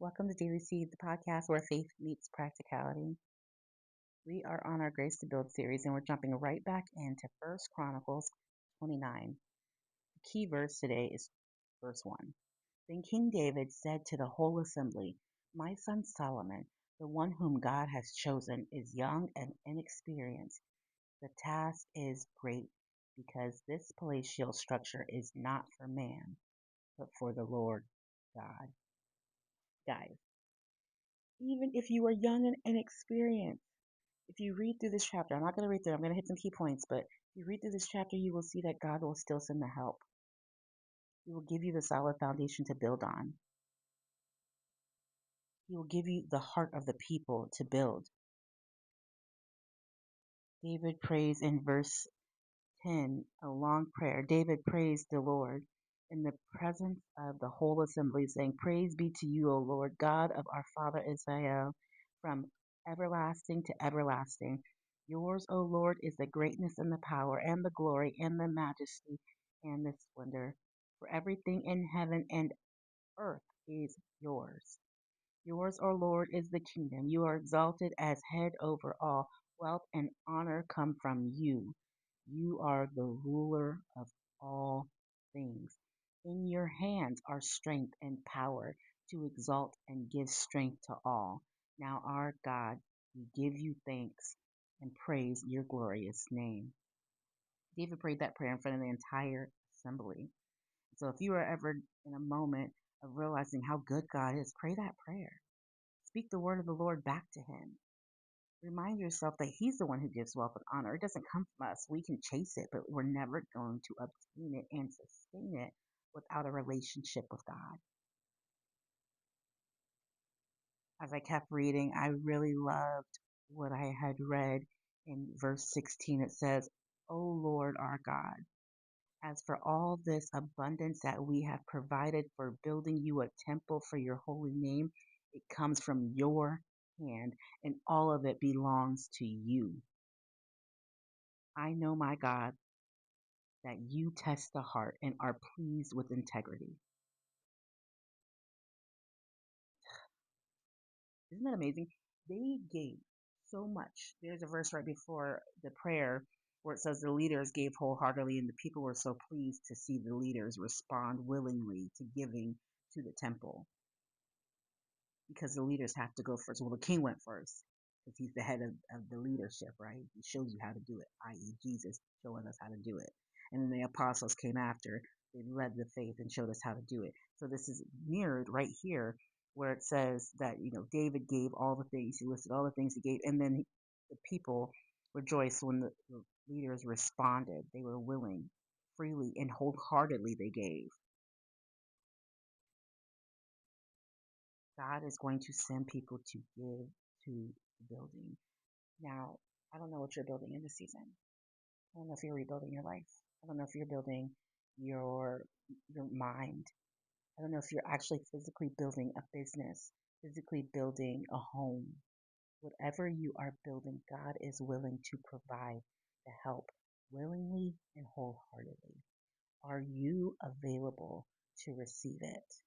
Welcome to Daily Seed, the podcast where faith meets practicality. We are on our Grace to Build series, and we're jumping right back into First Chronicles 29. The key verse today is verse 1. Then King David said to the whole assembly, "My son Solomon, the one whom God has chosen, is young and inexperienced. The task is great because this palatial structure is not for man, but for the Lord God." Guys, even if you are young and inexperienced, if you read through this chapter, I'm not going to read through, I'm going to hit some key points, but if you read through this chapter, you will see that God will still send the help. He will give you the solid foundation to build on. He will give you the heart of the people to build. David prays in verse 10, a long prayer. David praised the Lord in the presence of the whole assembly, saying, "Praise be to you, O Lord, God of our father Israel, from everlasting to everlasting. Yours, O Lord, is the greatness and the power and the glory and the majesty and the splendor. For everything in heaven and earth is yours. Yours, O Lord, is the kingdom. You are exalted as head over all. Wealth and honor come from you. You are the ruler of all things. In your hands are strength and power to exalt and give strength to all. Now, our God, we give you thanks and praise your glorious name." David prayed that prayer in front of the entire assembly. So if you are ever in a moment of realizing how good God is, pray that prayer. Speak the word of the Lord back to him. Remind yourself that he's the one who gives wealth and honor. It doesn't come from us. We can chase it, but we're never going to obtain it and sustain it without a relationship with God. As I kept reading, I really loved what I had read in verse 16. It says, "O Lord our God, as for all this abundance that we have provided for building you a temple for your holy name, it comes from your hand, and all of it belongs to you. I know, my God, that you test the heart and are pleased with integrity." Isn't that amazing? They gave so much. There's a verse right before the prayer where it says the leaders gave wholeheartedly, and the people were so pleased to see the leaders respond willingly to giving to the temple, because the leaders have to go first. Well, the king went first because he's the head of the leadership, right? He shows you how to do it, i.e., Jesus showing us how to do it. And then the apostles came after. They led the faith and showed us how to do it. So this is mirrored right here where it says that, David gave all the things. He listed all the things he gave. And then the people rejoiced when the leaders responded. They were willing, freely, and wholeheartedly they gave. God is going to send people to give to the building. Now, I don't know what you're building in this season. I don't know if you're rebuilding your life. I don't know if you're building your your mind. I don't know if you're actually physically building a business, physically building a home. Whatever you are building, God is willing to provide the help willingly and wholeheartedly. Are you available to receive it?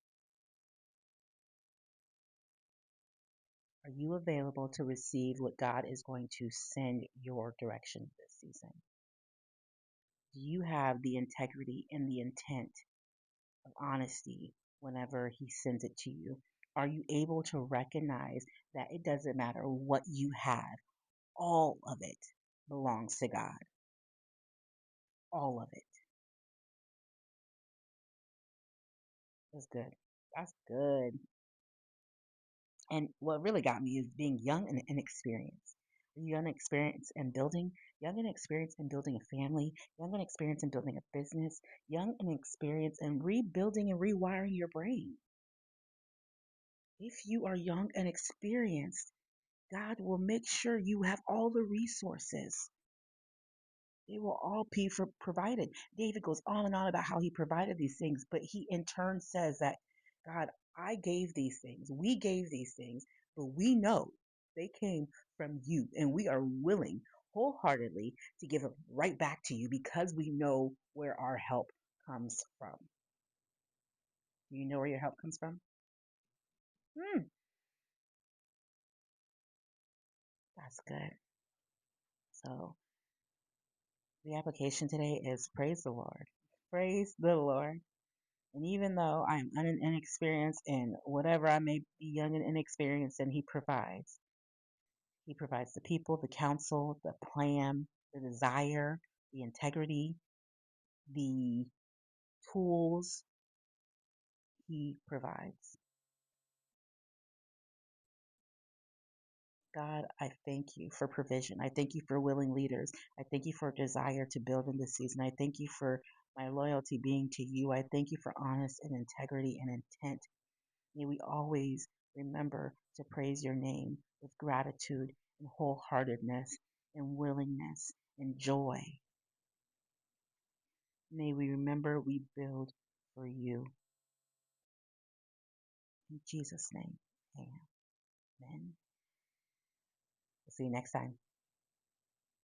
Are you available to receive what God is going to send your direction this season? Do you have the integrity and the intent of honesty whenever He sends it to you? Are you able to recognize that it doesn't matter what you have, all of it belongs to God? All of it. That's good. That's good. And what really got me is being young and inexperienced. Young experience in building, young and experience in building a family, young and experience in building a business, young and experience in rebuilding and rewiring your brain. If you are young and experienced, God will make sure you have all the resources. They will all be provided. David goes on and on about how he provided these things, but he in turn says that, "God, I gave these things. We gave these things, but we know they came from you, and we are willing wholeheartedly to give it right back to you because we know where our help comes from." Do you know where your help comes from? Mm, that's good. So the application today is praise the Lord. Praise the Lord. And even though I'm inexperienced in whatever I may be young and inexperienced in, He provides. He provides the people, the counsel, the plan, the desire, the integrity, the tools. He provides. God, I thank you for provision. I thank you for willing leaders. I thank you for a desire to build in this season. I thank you for my loyalty being to you. I thank you for honest and integrity and intent. May we always remember to praise your name with gratitude and wholeheartedness and willingness and joy. May we remember we build for you. In Jesus' name, amen. We'll see you next time.